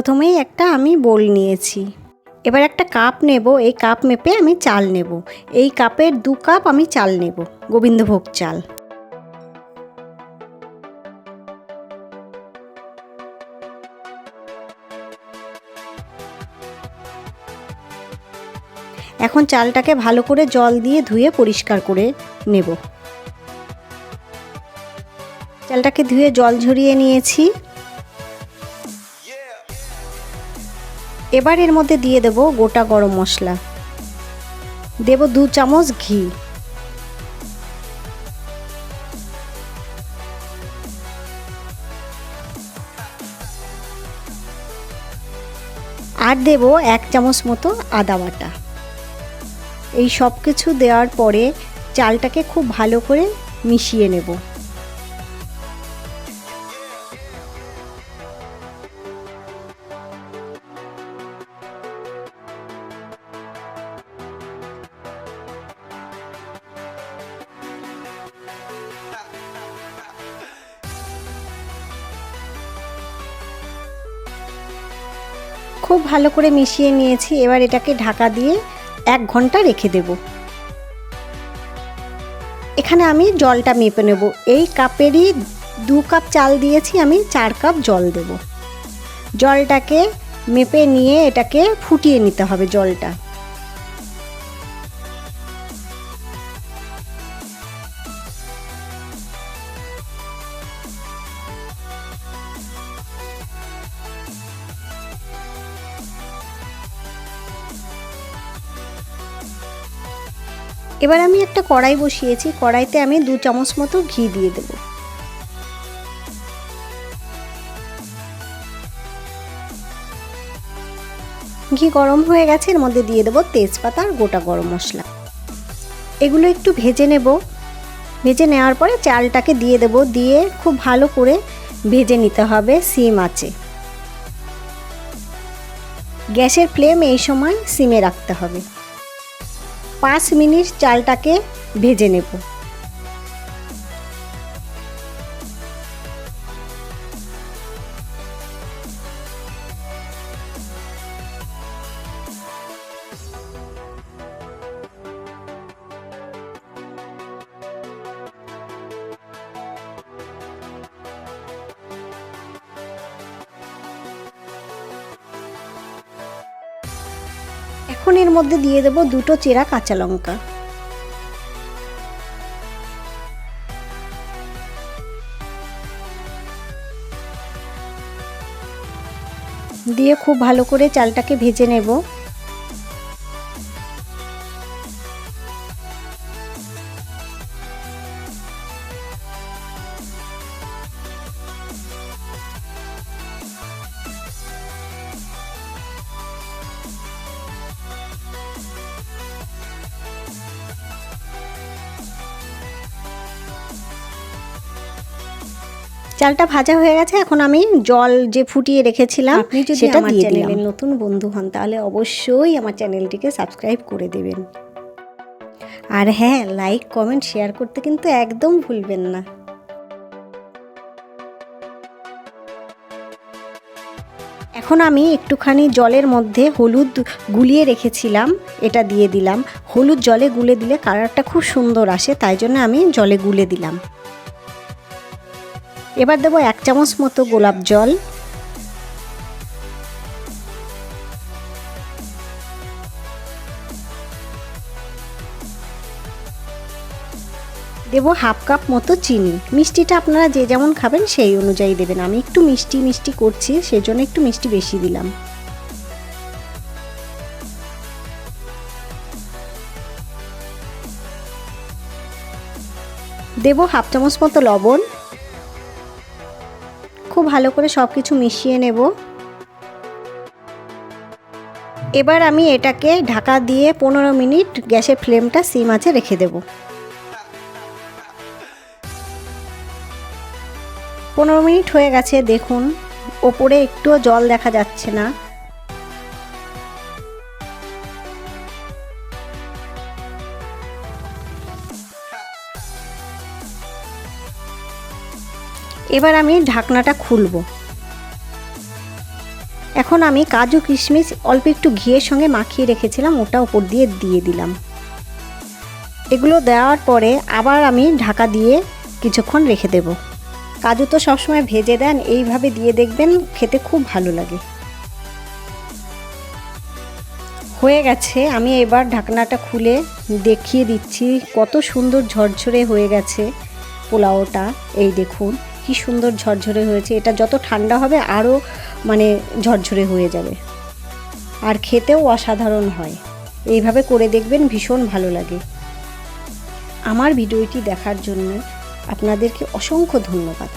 প্রথমেই একটা আমি বোল নিয়েছি। এবার একটা কাপ নেব, এই কাপ মেপে আমি চাল নেব। এই কাপের 2 কাপ আমি চাল নেব, গোবিন্দভোগ চাল। এখন চালটাকে ভালো করে জল দিয়ে ধুয়ে পরিষ্কার করে নেব। চালটাকে ধুয়ে জল ঝরিয়ে নিয়েছি। এবার এর মধ্যে দিয়ে দেব গোটা গরম মশলা, দেব 2 চামচ ঘি, আর দেব 1 চামচ মতো আদা বাটা। এই সব কিছু দেওয়ার পরে চালটাকে খুব ভালো করে মিশিয়ে নেব। খুব ভালো করে মিশিয়ে নিয়েছি। এবার এটাকে ঢাকা দিয়ে 1 ঘন্টা রেখে দেব। এখানে আমি জলটা মেপে নেব। এই কাপেরই 2 কাপ চাল দিয়েছি, আমি 4 কাপ জল দেব। জলটাকে মেপে নিয়ে এটাকে ফুটিয়ে নিতে হবে জলটা। এবার আমি একটা কড়াই বসিয়েছি, কড়াইতে আমি 2 চামচ মতো ঘি দিয়ে দেব। ঘি গরম হয়ে গেছে, এর মধ্যে দিয়ে দেব তেজপাতা আর গোটা গরম মশলা। এগুলো একটু ভেজে নেব। ভেজে নেওয়ার পরে চালটাকে দিয়ে দেব, দিয়ে খুব ভালো করে ভেজে নিতে হবে সিম আঁচে। গ্যাসের ফ্লেম এই সময় সিমে রাখতে হবে। 5 মিনিট চালটাকে ভেজে নেব। এখন এর মধ্যে দিয়ে দেব 2টো চেরা কাঁচা লঙ্কা। দিয়ে খুব ভালো করে চালটাকে ভেজে নেব। চালটা ভাজা হয়ে গেছে, এখন আমি জল যে ফুটিয়ে রেখেছিলাম আপনি যদি আমার চ্যানেলের নতুন বন্ধু হন তাহলে অবশ্যই আমার চ্যানেলটিকে সাবস্ক্রাইব করে দেবেন। আর হ্যাঁ, লাইক কমেন্ট শেয়ার করতে কিন্তু একদম ভুলবেন না। এখন আমি একটুখানি জলের মধ্যে হলুদ গুলিয়ে রেখেছিলাম, এটা দিয়ে দিলাম। হলুদ জলে গুলে দিলে কালারটা খুব সুন্দর আসে, তাই জন্য আমি জলে গুলে দিলাম। এবার দেবো 1 চামচ মতো গোলাপ জল। দেবো 1/2 কাপ মতো চিনি। মিষ্টিটা আপনারা যে যেমন খাবেন সেই অনুযায়ী দেবেন। আমি একটু মিষ্টি মিষ্টি করছি, সেই জন্য একটু মিষ্টি বেশি দিলাম। দেবো 1/2 চামচ মতো লবণ। খুব ভালো করে সব কিছু মিশিয়ে নেব। এবার আমি এটাকে ঢাকা দিয়ে 15 মিনিট গ্যাসের ফ্লেমটা সিম আঁচে রেখে দেব। 15 মিনিট হয়ে গেছে, দেখুন ওপরে একটুও জল দেখা যাচ্ছে না। এবার আমি ঢাকনাটা খুলব। এখন আমি কাজু কিশমিশ অল্প একটু ঘিয়ের সঙ্গে মাখিয়ে রেখেছিলাম, ওটা উপর দিয়ে দিলাম। এগুলো দেওয়ার পরে আবার আমি ঢাকা দিয়ে কিছুক্ষণ রেখে দেব। কাজু তো সবসময় ভেজে দেন, এইভাবে দিয়ে দেখবেন, খেতে খুব ভালো লাগে। হয়ে গেছে, আমি এবার ঢাকনাটা খুলে দেখিয়ে দিচ্ছি কত সুন্দর ঝরঝরে হয়ে গেছে পোলাওটা। এই দেখুন কি সুন্দর ঝরঝরে হয়েছে। এটা যত ঠান্ডা হবে আরও ঝরঝরে হয়ে যাবে, আর খেতেও অসাধারণ হয়। এইভাবে করে দেখবেন, ভীষণ ভালো লাগে। আমার ভিডিওটি দেখার জন্য আপনাদেরকে অসংখ্য ধন্যবাদ।